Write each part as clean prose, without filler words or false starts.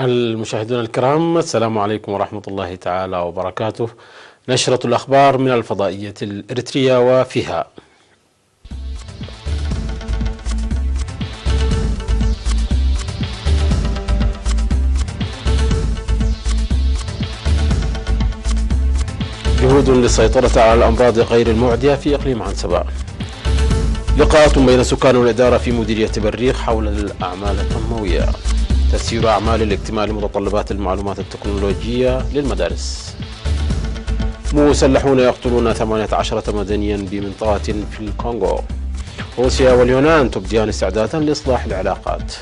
المشاهدون الكرام، السلام عليكم ورحمة الله تعالى وبركاته. نشرة الأخبار من الفضائية الإريترية وفيها: جهود للسيطرة على الأمراض غير المعدية في إقليم عنسبة. لقاءات بين سكان والإدارة في مديرية بريخ حول الأعمال التنموية. تسيير أعمال لاكتمال متطلبات المعلومات التكنولوجية للمدارس. مسلحون يقتلون 18 مدنيا بمنطقة في الكونغو. روسيا واليونان تبديان استعدادا لإصلاح العلاقات.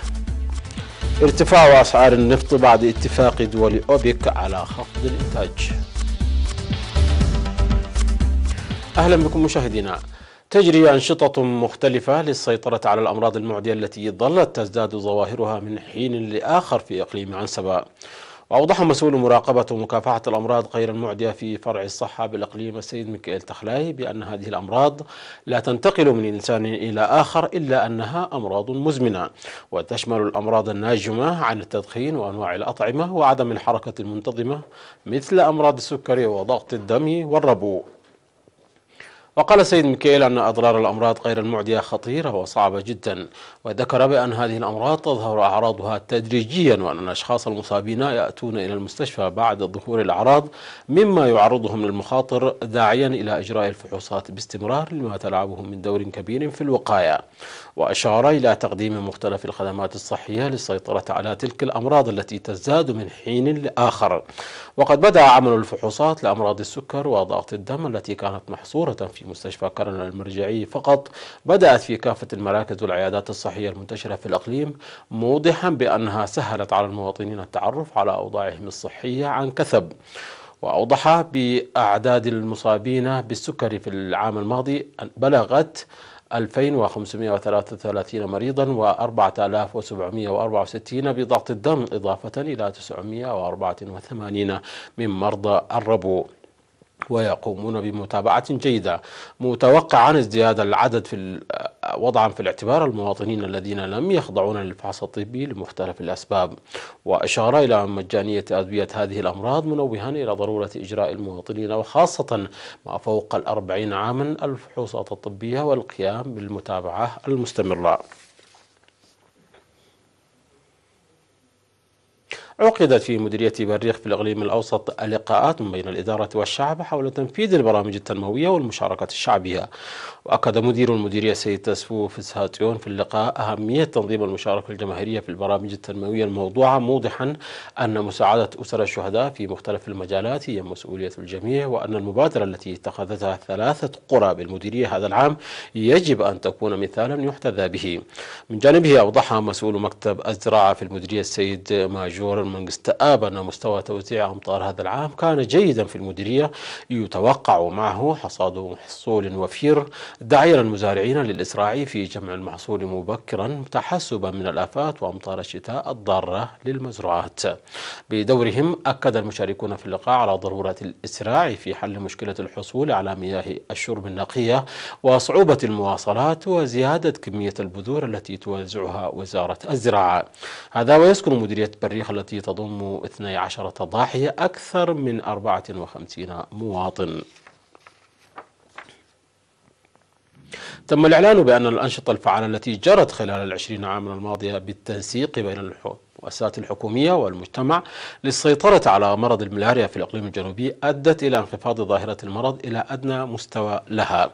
ارتفاع أسعار النفط بعد اتفاق دول أوبك على خفض الإنتاج. أهلا بكم مشاهدينا. تجري أنشطة مختلفة للسيطرة على الأمراض المعدية التي ظلت تزداد ظواهرها من حين لآخر في إقليم عنسبة. وأوضح مسؤول مراقبة ومكافحة الأمراض غير المعدية في فرع الصحة بالإقليم السيد ميكائيل تخلاي بأن هذه الأمراض لا تنتقل من إنسان إلى آخر إلا أنها أمراض مزمنة، وتشمل الأمراض الناجمة عن التدخين وأنواع الأطعمة وعدم الحركة المنتظمة مثل أمراض السكري وضغط الدم والربو. وقال السيد ميكائيل أن أضرار الأمراض غير المعدية خطيرة وصعبة جدا، وذكر بأن هذه الأمراض تظهر أعراضها تدريجيا، وأن الأشخاص المصابين يأتون إلى المستشفى بعد ظهور الأعراض مما يعرضهم للمخاطر، داعيا إلى إجراء الفحوصات باستمرار لما تلعبه من دور كبير في الوقاية. وأشار إلى تقديم مختلف الخدمات الصحية للسيطرة على تلك الأمراض التي تزداد من حين لآخر. وقد بدأ عمل الفحوصات لأمراض السكر وضغط الدم التي كانت محصورة في مستشفى كرن المرجعي فقط، بدأت في كافة المراكز والعيادات الصحية المنتشرة في الإقليم، موضحا بأنها سهلت على المواطنين التعرف على أوضاعهم الصحية عن كثب. وأوضح بأعداد المصابين بالسكري في العام الماضي بلغت 2533 مريضا و4764 بضغط الدم، إضافة إلى 984 من مرضى الربو، ويقومون بمتابعة جيدة، متوقعا ازدياد العدد وضعا في الاعتبار المواطنين الذين لم يخضعون للفحص الطبي لمختلف الأسباب. وأشار إلى مجانية أدوية هذه الأمراض، منوها إلى ضرورة إجراء المواطنين وخاصة ما فوق 40 عاما الفحوصات الطبية والقيام بالمتابعة المستمرة. عقدت في مديرية بريخ في الإقليم الأوسط لقاءات بين الإدارة والشعب حول تنفيذ البرامج التنموية والمشاركة الشعبية. وأكد مدير المديرية السيد تسفو فسهاتيون في اللقاء أهمية تنظيم المشاركة الجماهيرية في البرامج التنموية الموضوعة، موضحا أن مساعدة أسر الشهداء في مختلف المجالات هي مسؤولية الجميع، وأن المبادرة التي اتخذتها 3 قرى بالمديرية هذا العام يجب أن تكون مثالا يحتذى به. من جانبه أوضح مسؤول مكتب الزراعة في المديرية السيد ماجور المنجستآب أن مستوى توزيع أمطار هذا العام كان جيدا في المديرية، يتوقع معه حصاد محصول وفير، داعيا المزارعين للإسراع في جمع المحصول مبكرا تحسبا من الآفات وأمطار الشتاء الضارة للمزروعات. بدورهم أكد المشاركون في اللقاء على ضرورة الإسراع في حل مشكلة الحصول على مياه الشرب النقية وصعوبة المواصلات وزيادة كمية البذور التي توزعها وزارة الزراعة. هذا ويسكن مديرية بريخ التي تضم 12 ضاحية أكثر من 54 مواطن. تم الإعلان بأن الأنشطة الفعالة التي جرت خلال 20 عاما الماضية بالتنسيق بين المؤسسات الحكومية والمجتمع للسيطرة على مرض الملاريا في الإقليم الجنوبي أدت إلى انخفاض ظاهرة المرض إلى أدنى مستوى لها.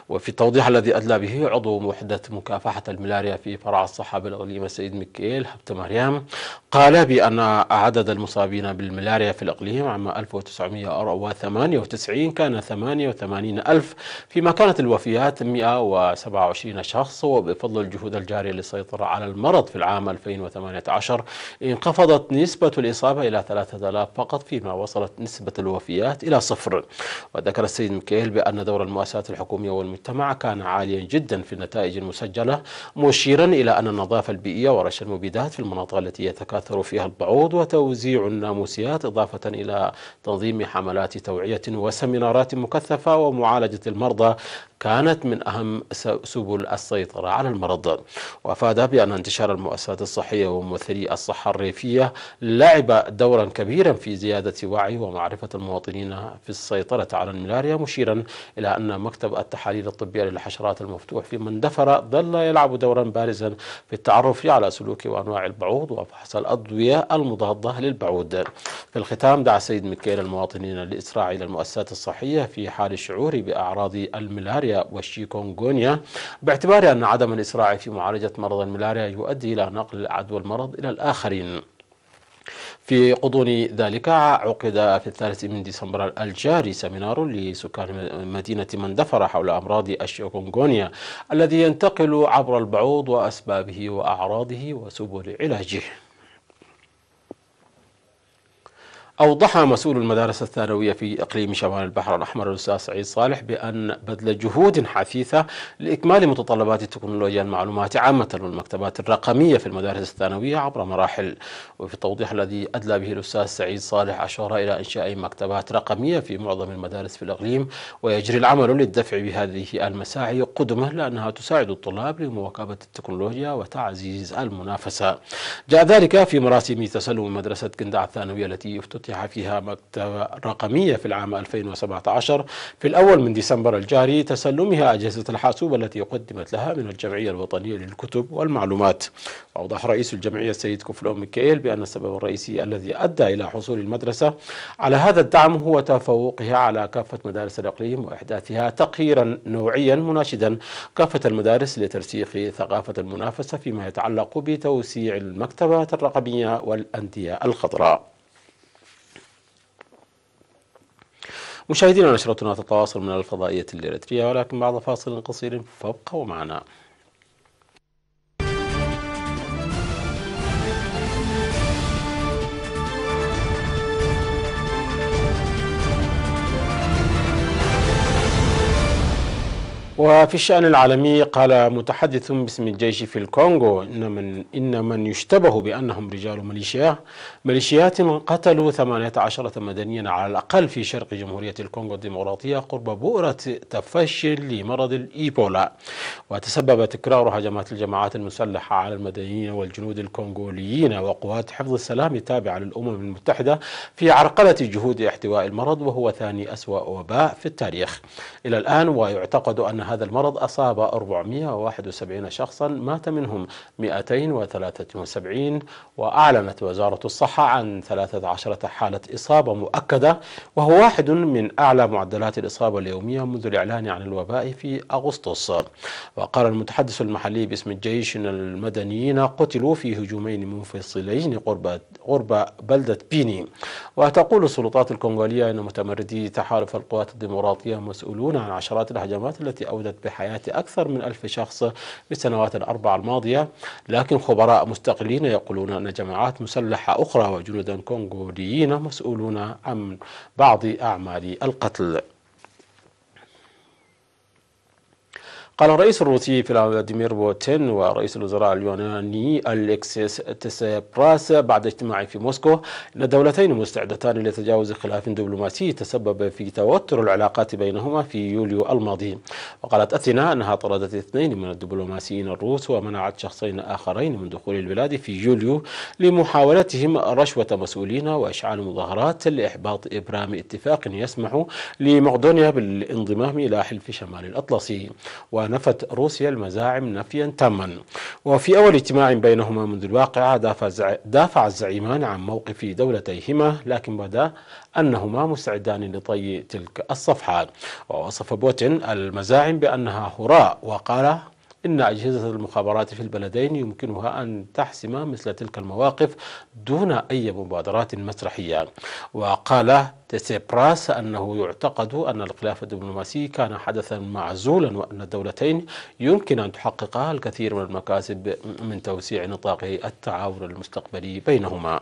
وفي التوضيح الذي أدلى به عضو وحدة مكافحة الملاريا في فرع الصحة بالإقليم السيد ميكائيل هبت مريم، قال بأن عدد المصابين بالملاريا في الإقليم عام 1998 كان 88,000، فيما كانت الوفيات 127 شخص. وبفضل الجهود الجارية للسيطرة على المرض في العام 2018 انخفضت نسبة الإصابة إلى 3000 فقط، فيما وصلت نسبة الوفيات إلى 0. وذكر السيد ميكائيل بأن دور المؤسسات الحكومية والمجتمع كان عاليا جدا في النتائج المسجلة، مشيرا إلى أن النظافة البيئية ورش المبيدات في المناطق التي يتكاثر فيها البعوض وتوزيع الناموسيات، إضافة إلى تنظيم حملات توعية وسيمينارات مكثفة ومعالجة المرضى، كانت من أهم سبل السيطرة على المرض. وأفاد بأن انتشار المؤسسات الصحية وممثلي الصحة الريفية لعب دورا كبيرا في زيادة وعي ومعرفة المواطنين في السيطرة على الملاريا، مشيرا إلى أن مكتب التحاليل الطبية للحشرات المفتوح في مندفر ظل يلعب دورا بارزا في التعرف على سلوك وأنواع البعوض وفحص الأدوية المضادة للبعوض. في الختام دعا السيد ميكيل المواطنين للإسراع إلى المؤسسات الصحية في حال الشعور بأعراض الملاريا والشيكونغونيا، باعتبار أن عدم الإسراع في معالجة مرض الملاريا يؤدي إلى نقل عدوى المرض إلى الآخرين. في غضون ذلك عقد في 3 الجاري سمينار لسكان مدينة مندفر حول أمراض الشيكونغونيا الذي ينتقل عبر البعوض وأسبابه وأعراضه وسبل علاجه. أوضح مسؤول المدارس الثانوية في إقليم شمال البحر الأحمر الأستاذ سعيد صالح بأن بذل جهود حثيثة لإكمال متطلبات تكنولوجيا المعلومات عامة والمكتبات الرقمية في المدارس الثانوية عبر مراحل. وفي التوضيح الذي أدلى به الأستاذ سعيد صالح أشار إلى إنشاء مكتبات رقمية في معظم المدارس في الإقليم، ويجري العمل للدفع بهذه المساعي قدمة لأنها تساعد الطلاب لمواكبة التكنولوجيا وتعزيز المنافسة. جاء ذلك في مراسم تسلم مدرسة قنداع الثانوية التي افتتح فيها مكتبة رقمية في العام 2017 في الأول من ديسمبر الجاري، تسلمها أجهزة الحاسوب التي قدمت لها من الجمعية الوطنية للكتب والمعلومات. وأوضح رئيس الجمعية السيد كفلو ميكائيل بأن السبب الرئيسي الذي أدى إلى حصول المدرسة على هذا الدعم هو تفوقها على كافة مدارس الإقليم وإحداثها تقريرا نوعيا مناشدا كافة المدارس لترسيخ ثقافة المنافسة فيما يتعلق بتوسيع المكتبات الرقمية والأندية الخضراء. مشاهدينا، نشرتنا تتواصل من الفضائية الإريترية، ولكن بعد فاصل قصير فابقوا معنا. وفي الشأن العالمي، قال متحدث باسم الجيش في الكونغو إن من يشتبه بأنهم رجال ميليشيات قتلوا 18 مدنيا على الأقل في شرق جمهورية الكونغو الديمقراطية قرب بؤرة تفشي لمرض الإيبولا. وتسبب تكرار هجمات الجماعات المسلحة على المدنيين والجنود الكونغوليين وقوات حفظ السلام التابعة للأمم المتحدة في عرقلة جهود احتواء المرض، وهو ثاني أسوأ وباء في التاريخ إلى الآن. ويعتقد أن هذا المرض أصاب 471 شخصا، مات منهم 273. وأعلنت وزارة الصحة عن 13 حالة إصابة مؤكدة، وهو واحد من أعلى معدلات الإصابة اليومية منذ الإعلان عن الوباء في أغسطس. وقال المتحدث المحلي باسم الجيش أن المدنيين قتلوا في هجومين منفصلين قرب بلدة بيني. وتقول السلطات الكونغولية أن متمردي تحالف القوات الديمقراطية مسؤولون عن عشرات الهجمات التي أودت بحياة أكثر من 1000 شخص في السنوات الأربع الماضية. لكن خبراء مستقلين يقولون أن جماعات مسلحة أخرى وجنودا كونغوليين مسؤولون عن بعض أعمال القتل. قال الرئيس الروسي فلاديمير بوتين ورئيس الوزراء اليوناني أليكسيس تسيبراس بعد اجتماع في موسكو أن الدولتين مستعدتان لتجاوز خلاف دبلوماسي تسبب في توتر العلاقات بينهما في يوليو الماضي. وقالت أثينا أنها طردت 2 من الدبلوماسيين الروس ومنعت شخصين آخرين من دخول البلاد في يوليو لمحاولتهم رشوة مسؤولين وإشعال مظاهرات لإحباط إبرام اتفاق يسمح لمقدونيا بالانضمام إلى حلف شمال الأطلسي. ونفت روسيا المزاعم نفيا تاما. وفي أول اجتماع بينهما منذ الواقعة دافع الزعيمان عن موقف دولتيهما، لكن بدا أنهما مستعدان لطي تلك الصفحة. ووصف بوتين المزاعم بأنها هراء، وقال إن أجهزة المخابرات في البلدين يمكنها أن تحسم مثل تلك المواقف دون أي مبادرات مسرحية. وقال تسيبراس أنه يعتقد أن الخلاف الدبلوماسي كان حدثا معزولا، وأن الدولتين يمكن أن تحققا الكثير من المكاسب من توسيع نطاق التعاون المستقبلي بينهما.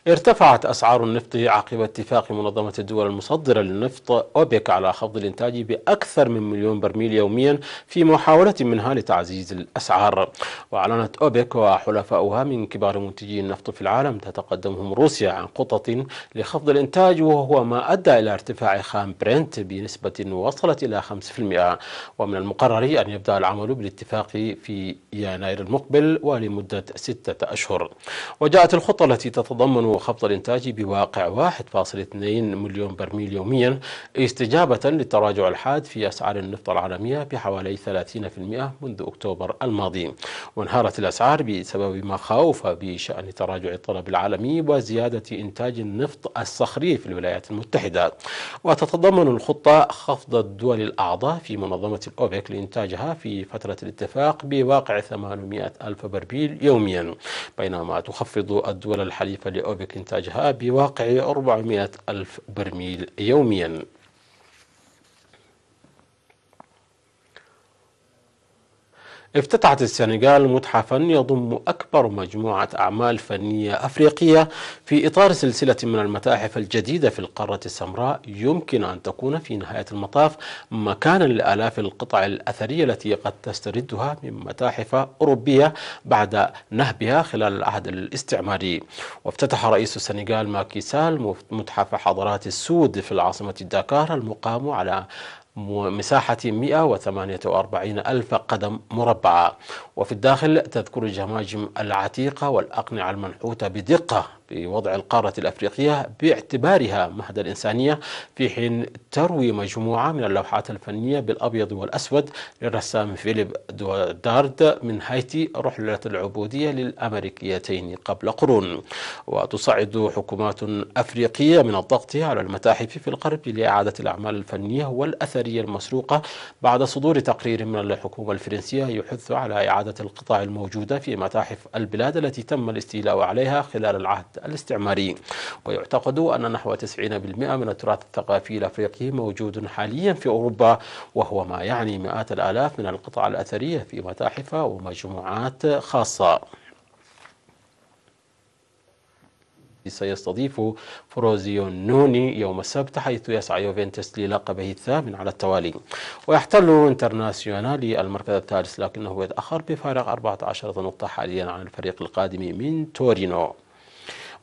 ارتفعت أسعار النفط عقب اتفاق منظمة الدول المصدرة للنفط أوبك على خفض الإنتاج بأكثر من مليون برميل يوميا في محاولة منها لتعزيز الأسعار. وأعلنت أوبك وحلفاؤها من كبار منتجي النفط في العالم تتقدمهم روسيا عن خطط لخفض الإنتاج، وهو ما أدى إلى ارتفاع خام برنت بنسبة وصلت إلى 5%. ومن المقرر أن يبدأ العمل بالاتفاق في يناير المقبل ولمدة 6 أشهر. وجاءت الخطة التي تتضمن خفض الإنتاج بواقع 1.2 مليون برميل يوميا استجابة للتراجع الحاد في أسعار النفط العالمية بحوالي 30% منذ أكتوبر الماضي. وانهارت الأسعار بسبب مخاوف بشأن تراجع الطلب العالمي وزيادة إنتاج النفط الصخري في الولايات المتحدة. وتتضمن الخطة خفض الدول الأعضاء في منظمة الأوبك لإنتاجها في فترة الاتفاق بواقع 800 ألف برميل يوميا، بينما تخفض الدول الحليفة لأوبك إنتاجها بواقع 400 ألف برميل يوميا. افتتحت السنغال متحفا يضم أكبر مجموعة أعمال فنية أفريقية في إطار سلسلة من المتاحف الجديدة في القارة السمراء، يمكن أن تكون في نهاية المطاف مكانا لآلاف القطع الأثرية التي قد تستردها من متاحف أوروبية بعد نهبها خلال العهد الاستعماري. وافتتح رئيس السنغال ماكي سال متحف حضارات السود في العاصمة داكار المقام على مساحة 148 ألف قدم مربعة. وفي الداخل تذكر الجماجم العتيقة والأقنعة المنحوتة بدقة بوضع القارة الأفريقية باعتبارها مهد الإنسانية، في حين تروي مجموعة من اللوحات الفنية بالأبيض والأسود للرسام فيليب دودارد من هايتي رحلة العبودية للأمريكيتين قبل قرون. وتصعد حكومات أفريقية من الضغط على المتاحف في الغرب لإعادة الأعمال الفنية والأثرية المسروقة بعد صدور تقرير من الحكومة الفرنسية يحث على إعادة القطع الموجودة في متاحف البلاد التي تم الاستيلاء عليها خلال العهد الاستعماري. ويعتقد أن نحو 90% من التراث الثقافي الأفريقي موجود حاليا في أوروبا، وهو ما يعني مئات الآلاف من القطع الأثرية في متاحف ومجموعات خاصة. سيستضيف فروزيونوني يوم السبت، حيث يسعى يوفنتوس للقبه الثامن على التوالي. ويحتل انترناسيونالي المركز الثالث، لكنه يتأخر بفارق 14 نقطة حاليا عن الفريق القادم من تورينو.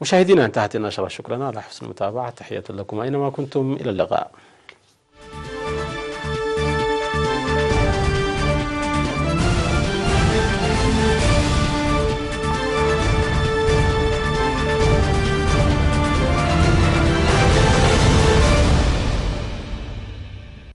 مشاهدينا، انتهت النشرة. شكرا على حسن المتابعة، تحية لكم أينما كنتم، إلى اللقاء.